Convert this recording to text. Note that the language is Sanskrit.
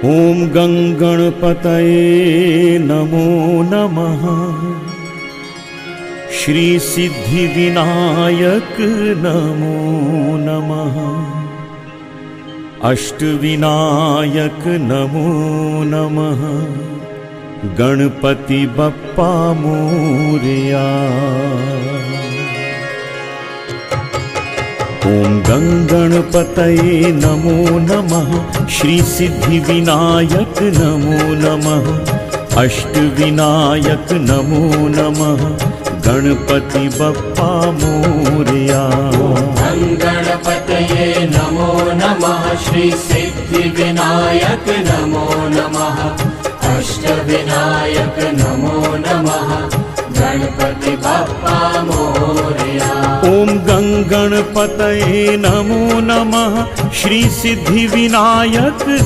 ॐ गङ्गणपतये नमो नमः। श्री सिद्धिविनायक नमो नमः। अष्टविनायक नमो नमः। गणपति बप्पा मोरया। ॐ गङ्गणपतये नमो नमः। श्री सिद्धिविनायक नमो नमः। अष्टविनायक नमो नमः। गणपति बप्पा मोरया। गणपतये नमो नमः। श्री सिद्धिविनायक नमो नमः। अष्टविनायक नमो नमः। गणपति बप्पा मोरया। ॐ गङ्गणपतये नमो नमः। श्री सिद्धिविनायक